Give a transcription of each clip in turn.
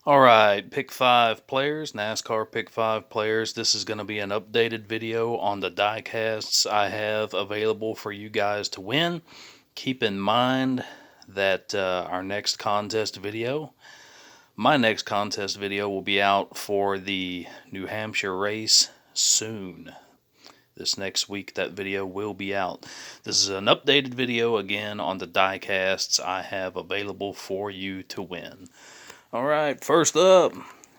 All right, pick 5 players, NASCAR pick 5 players. This is going to be an updated video on the diecasts I have available for you guys to win. Keep in mind that my next contest video will be out for the New Hampshire race soon. This next week, that video will be out. This is an updated video again on the diecasts I have available for you to win. All right, first up,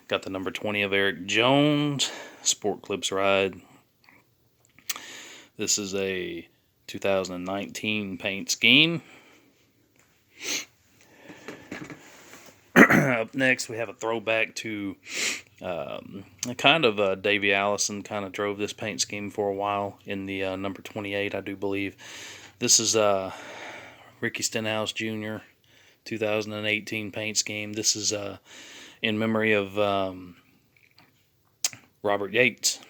got the number 20 of Eric Jones, Sport Clips ride. This is a 2019 paint scheme. Up next, we have a throwback to Davey Allison kind of drove this paint scheme for a while in the number 28, I do believe. This is Ricky Stenhouse Jr., 2018 paint scheme. This is in memory of Robert Yates.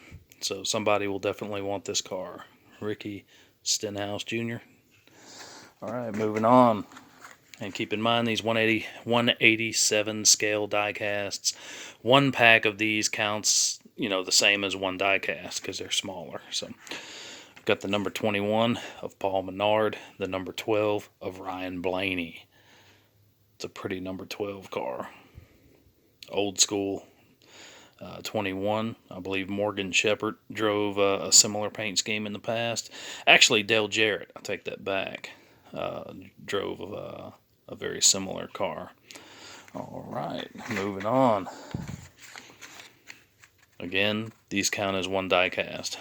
So somebody will definitely want this car. Ricky Stenhouse Jr. All right, moving on. And keep in mind these 187 scale diecasts. One pack of these counts, the same as one diecast because they're smaller. So I've got the number 21 of Paul Menard, the number 12 of Ryan Blaney. It's a pretty number 12 car. Old school 21. I believe Morgan Shepherd drove a similar paint scheme in the past. Actually, Dale Jarrett, I take that back, drove a very similar car. All right, moving on. Again, these count as one diecast.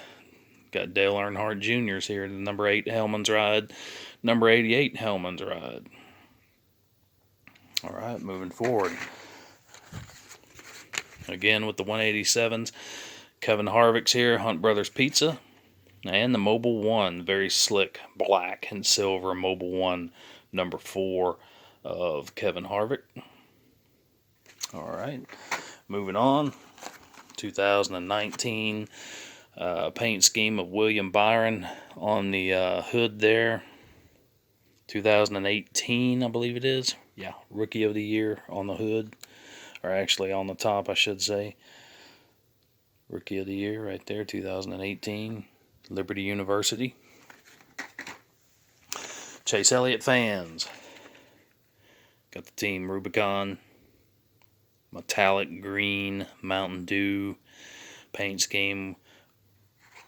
Got Dale Earnhardt Jr.'s here, the number 8 Hellman's ride, number 88 Hellman's ride. All right, moving forward. Again, with the 187s, Kevin Harvick's here, Hunt Brothers Pizza, and the Mobil 1, very slick black and silver Mobil 1, number 4 of Kevin Harvick. All right, moving on. 2019 paint scheme of William Byron on the hood there. 2018, I believe it is. Yeah, Rookie of the Year on the hood. Or actually on the top, I should say. Rookie of the Year right there, 2018. Liberty University. Chase Elliott fans. Got the team Rubicon. Metallic green Mountain Dew paint scheme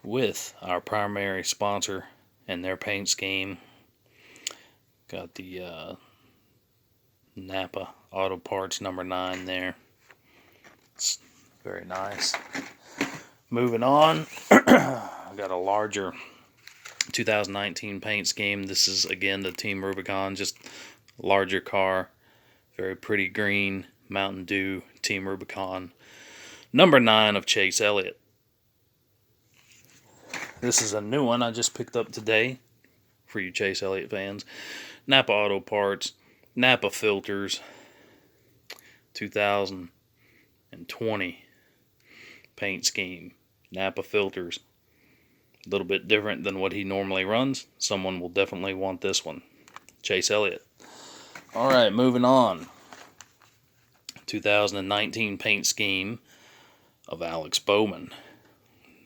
with our primary sponsor and their paint scheme. Got the Napa Auto Parts number 9 there. It's very nice. Moving on, I got a larger 2019 paint scheme. This is again the Team Rubicon, just larger car. Very pretty green Mountain Dew Team Rubicon. Number 9 of Chase Elliott. This is a new one I just picked up today for you Chase Elliott fans. Napa Auto Parts, Napa Filters, 2020 paint scheme. Napa Filters. A little bit different than what he normally runs. Someone will definitely want this one. Chase Elliott. All right, moving on. 2019 paint scheme of Alex Bowman.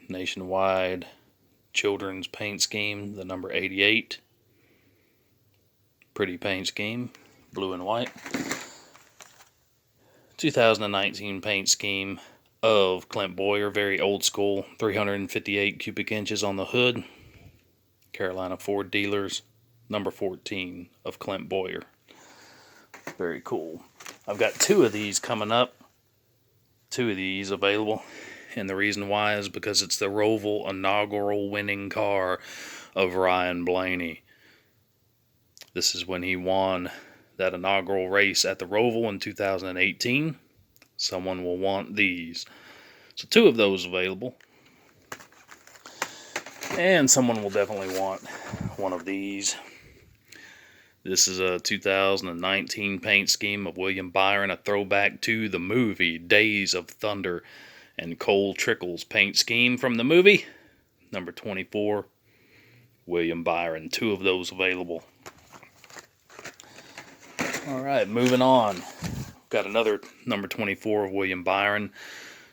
Nationwide children's paint scheme, the number 88. Pretty paint scheme, blue and white. 2019 paint scheme of Clint Boyer, very old school, 358 cubic inches on the hood. Carolina Ford Dealers, number 14 of Clint Boyer. Very cool. I've got 2 of these coming up. 2 of these available. And the reason why is because it's the Roval inaugural winning car of Ryan Blaney. This is when he won that inaugural race at the Roval in 2018. Someone will want these. So 2 of those available. And someone will definitely want one of these. This is a 2019 paint scheme of William Byron, a throwback to the movie Days of Thunder and Cole Trickle's paint scheme from the movie. Number 24, William Byron. 2 of those available. All right, moving on. got another number 24 of William Byron,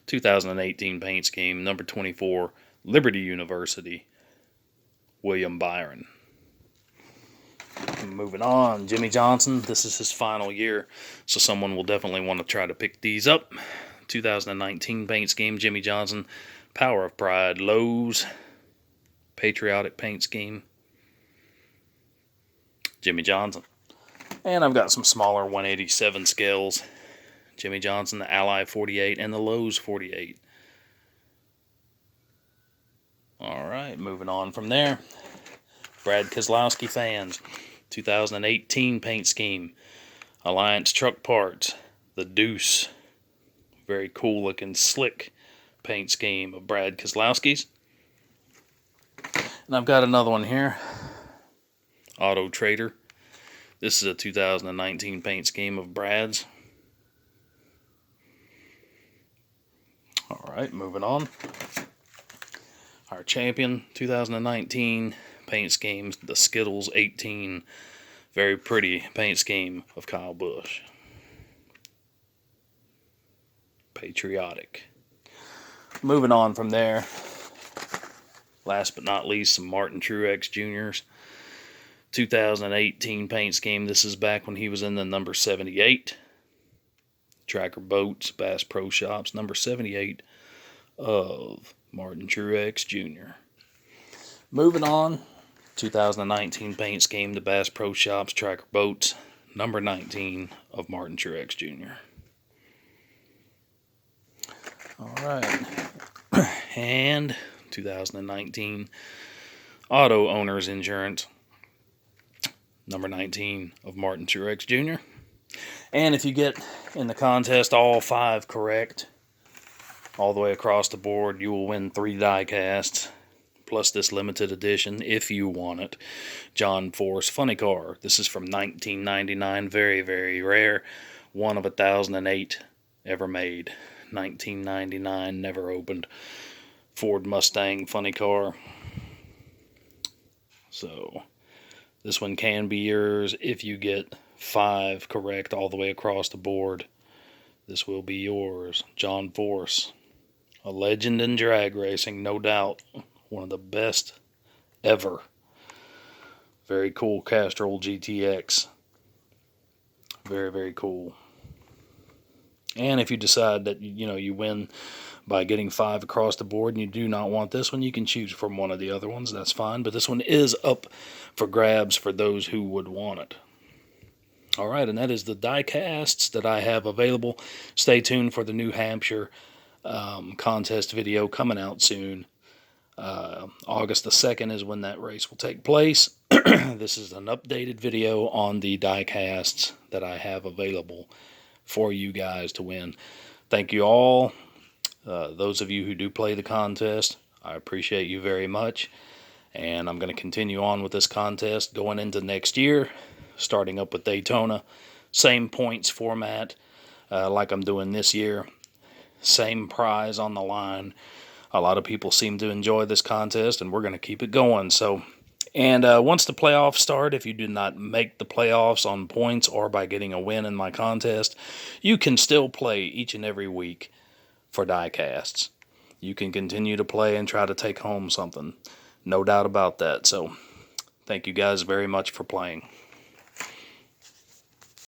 2018 paint scheme, number 24, Liberty University, William Byron. Moving on, Jimmy Johnson. This is his final year, so someone will definitely want to try to pick these up. 2019 paint scheme, Jimmy Johnson, Power of Pride, Lowe's, Patriotic paint scheme, Jimmy Johnson. And I've got some smaller 187 scales, Jimmy Johnson, the Ally 48, and the Lowe's 48. Alright, moving on from there. Brad Keselowski fans, 2018 paint scheme, Alliance Truck Parts, the Deuce. Very cool looking, slick paint scheme of Brad Keselowski's. And I've got another one here, Auto Trader. This is a 2019 paint scheme of Brad's. Alright, moving on. Our champion, 2019 paint schemes, the Skittles 18. Very pretty paint scheme of Kyle Busch. Patriotic. Moving on from there. Last but not least, some Martin Truax Jr.'s 2018 paint scheme. This is back when he was in the number 78. Tracker Boats, Bass Pro Shops, number 78 of Martin Truax Jr. Moving on, 2019 paint scheme, the Bass Pro Shops, Tracker Boats, number 19 of Martin Truax Jr. Alright, and 2019 Auto Owners Insurance, number 19 of Martin Truax Jr. And if you get in the contest all 5 correct, all the way across the board, you will win 3 diecasts, plus this limited edition, if you want it, John Force Funny Car. This is from 1999, very, very rare, 1 of 1,008 ever made. 1999, never opened, Ford Mustang Funny Car. So this one can be yours if you get 5 correct all the way across the board. This will be yours. John Force, a legend in drag racing, no doubt. One of the best ever. Very cool Castrol GTX. Very, very cool. And if you decide that you win by getting 5 across the board and you do not want this one, you can choose from one of the other ones. That's fine. But this one is up for grabs for those who would want it. Alright, and that is the diecasts that I have available. Stay tuned for the New Hampshire contest video coming out soon. August the 2nd is when that race will take place. This is an updated video on the diecasts that I have available for you guys to win. Thank you all. Those of you who do play the contest, I appreciate you very much. And I'm going to continue on with this contest going into next year, starting up with Daytona. Same points format like I'm doing this year. Same prize on the line. A lot of people seem to enjoy this contest, and we're going to keep it going. So, and once the playoffs start, if you do not make the playoffs on points or by getting a win in my contest, you can still play each and every week for diecasts. You can continue to play and try to take home something. No doubt about that. So, thank you guys very much for playing.